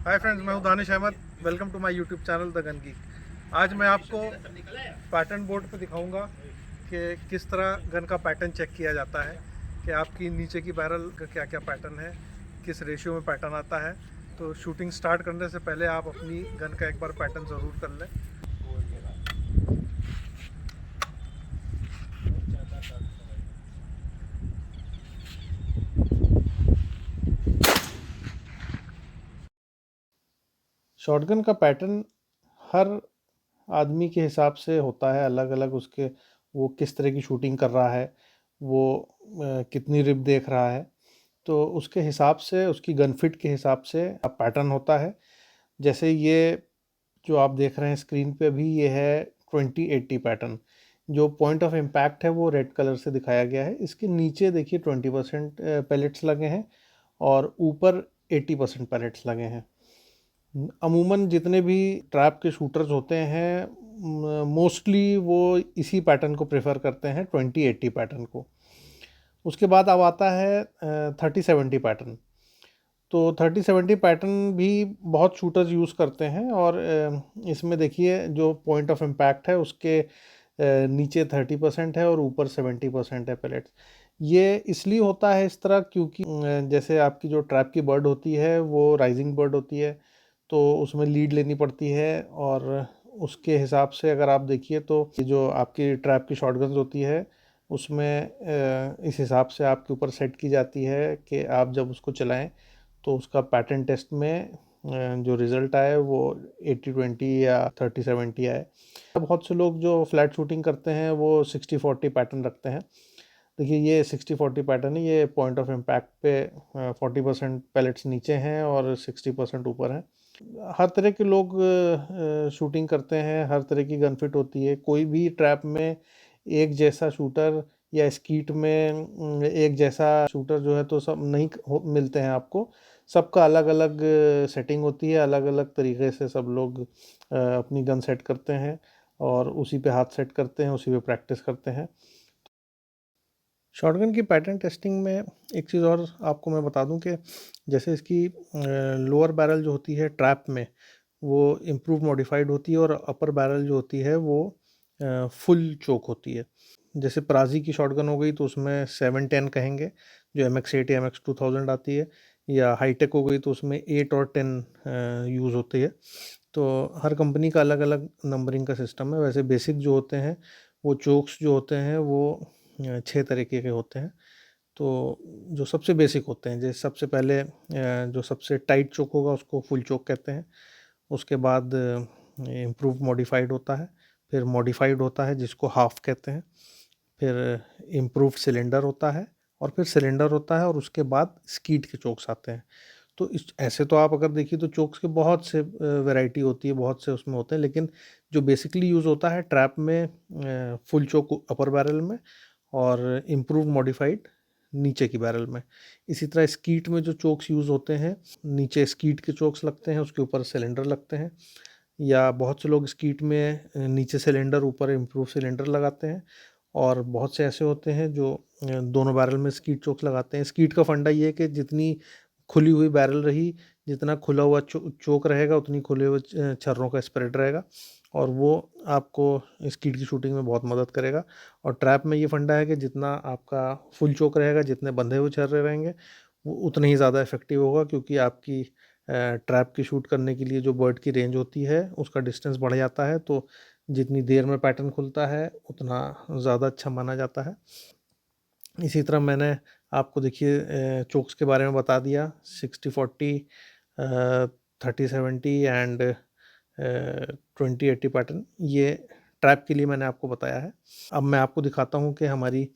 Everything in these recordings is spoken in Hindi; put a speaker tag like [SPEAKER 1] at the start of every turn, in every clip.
[SPEAKER 1] हाय फ्रेंड्स, मैं हूं Danish Ahmad. Welcome to my YouTube channel the gun geek. आज मैं आपको पैटर्न बोर्ड पे दिखाऊंगा कि किस तरह गन का पैटर्न चेक किया जाता है, कि आपकी नीचे की बैरल का क्या क्या पैटर्न है, किस रेशियो में पैटर्न आता है। तो शूटिंग स्टार्ट करने से पहले आप अपनी गन का एक बार पैटर्न ज़रूर कर लें। शॉटगन का पैटर्न हर आदमी के हिसाब से होता है, अलग अलग उसके, वो किस तरह की शूटिंग कर रहा है, वो कितनी रिप देख रहा है, तो उसके हिसाब से, उसकी गन फिट के हिसाब से पैटर्न होता है। जैसे ये जो आप देख रहे हैं स्क्रीन पे अभी, ये है 2080 पैटर्न। जो पॉइंट ऑफ इम्पैक्ट है वो रेड कलर से दिखाया गया है। इसके नीचे देखिए 20% पैलेट्स लगे हैं और ऊपर 80% पैलेट्स लगे हैं। अमूमन जितने भी ट्रैप के शूटर्स होते हैं, मोस्टली वो इसी पैटर्न को प्रेफर करते हैं, 2080 पैटर्न को। उसके बाद अब आता है 3070 पैटर्न। तो 3070 पैटर्न भी बहुत शूटर्स यूज़ करते हैं और इसमें देखिए जो पॉइंट ऑफ इम्पैक्ट है उसके नीचे 30% है और ऊपर 70% है पैलेट्स। ये इसलिए होता है इस तरह क्योंकि जैसे आपकी जो ट्रैप की बर्ड होती है वो राइजिंग बर्ड होती है, तो उसमें लीड लेनी पड़ती है। और उसके हिसाब से अगर आप देखिए तो जो आपकी ट्रैप की शॉटगन्स होती है उसमें इस हिसाब से आपके ऊपर सेट की जाती है कि आप जब उसको चलाएं तो उसका पैटर्न टेस्ट में जो रिज़ल्ट आए वो 80-20 या 30-70 आए। बहुत से लोग जो फ्लैट शूटिंग करते हैं वो 60-40 पैटर्न रखते हैं। देखिए ये 60-40 पैटर्न है, ये पॉइंट ऑफ इम्पैक्ट पे 40% पैलेट्स नीचे हैं और 60% ऊपर हैं। हर तरह के लोग शूटिंग करते हैं, हर तरह की गन फिट होती है। कोई भी ट्रैप में एक जैसा शूटर या स्कीट में एक जैसा शूटर जो है तो सब नहीं मिलते हैं आपको। सबका अलग अलग सेटिंग होती है, अलग अलग तरीके से सब लोग अपनी गन सेट करते हैं और उसी पे हाथ सेट करते हैं, उसी पे प्रैक्टिस करते हैं। शॉटगन की पैटर्न टेस्टिंग में एक चीज़ और आपको मैं बता दूं कि जैसे इसकी लोअर बैरल जो होती है ट्रैप में वो इम्प्रूव मॉडिफाइड होती है और अपर बैरल जो होती है वो फुल चोक होती है। जैसे पराजी की शॉटगन हो गई तो उसमें 710 कहेंगे, जो MX8 या MX2000 आती है, या हाईटेक हो गई तो उसमें 8 और 10 यूज़ होती है। तो हर कंपनी का अलग अलग नंबरिंग का सिस्टम है। वैसे बेसिक जो होते हैं वो चोक्स जो होते हैं वो 6 तरीके के होते हैं। तो जो सबसे बेसिक होते हैं, जैसे सबसे पहले जो सबसे टाइट चोक होगा उसको फुल चोक कहते हैं। उसके बाद इम्प्रूव मॉडिफाइड होता है, फिर मॉडिफाइड होता है जिसको हाफ कहते हैं, फिर इम्प्रूव सिलेंडर होता है, और फिर सिलेंडर होता है, और उसके बाद स्कीट के चोक्स आते हैं। तो इस ऐसे तो आप अगर देखिए तो चोक्स के बहुत से वैरायटी होती है, बहुत से उसमें होते हैं, लेकिन जो बेसिकली यूज़ होता है ट्रैप में फुल चोक अपर बैरल में और इम्प्रूव मॉडिफाइड नीचे की बैरल में। इसी तरह स्कीट में जो चोक्स यूज़ होते हैं, नीचे स्कीट के चोक्स लगते हैं, उसके ऊपर सिलेंडर लगते हैं। या बहुत से लोग स्कीट में नीचे सिलेंडर ऊपर इम्प्रूव सिलेंडर लगाते हैं। और बहुत से ऐसे होते हैं जो दोनों बैरल में स्कीट चोक्स लगाते हैं। स्कीट का फंडा ये है कि जितनी खुली हुई बैरल रही, जितना खुला हुआ चोक रहेगा, उतनी खुले हुए छर्रों का स्प्रेड रहेगा, और वो आपको स्कीट की शूटिंग में बहुत मदद करेगा। और ट्रैप में ये फंडा है कि जितना आपका फुल चोक रहेगा, जितने बंधे हुए छर्रे रहेंगे, वो उतने ही ज़्यादा इफेक्टिव होगा, क्योंकि आपकी ट्रैप की शूट करने के लिए जो बर्ड की रेंज होती है उसका डिस्टेंस बढ़ जाता है। तो जितनी देर में पैटर्न खुलता है उतना ज़्यादा अच्छा माना जाता है। इसी तरह मैंने आपको देखिए चोक्स के बारे में बता दिया, 60-40, 30-70 एंड 20-80 पैटर्न, ये ट्रैप के लिए मैंने आपको बताया है। अब मैं आपको दिखाता हूँ कि हमारी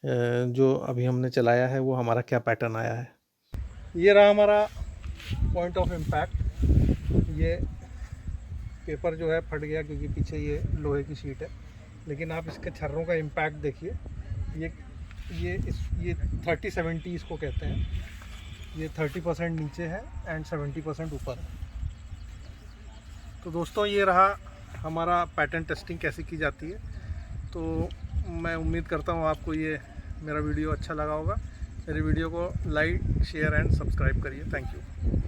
[SPEAKER 1] जो अभी हमने चलाया है वो हमारा क्या पैटर्न आया है। ये रहा हमारा पॉइंट ऑफ इम्पैक्ट। ये पेपर जो है फट गया क्योंकि पीछे ये लोहे की शीट है, लेकिन आप इसके छर्रों का इम्पैक्ट देखिए। ये 30-70 इसको कहते हैं। ये 30% नीचे है एंड 70% ऊपर है। तो दोस्तों ये रहा हमारा पैटर्न टेस्टिंग कैसे की जाती है। तो मैं उम्मीद करता हूँ आपको ये मेरा वीडियो अच्छा लगा होगा। मेरी वीडियो को लाइक, शेयर एंड सब्सक्राइब करिए। Thank you.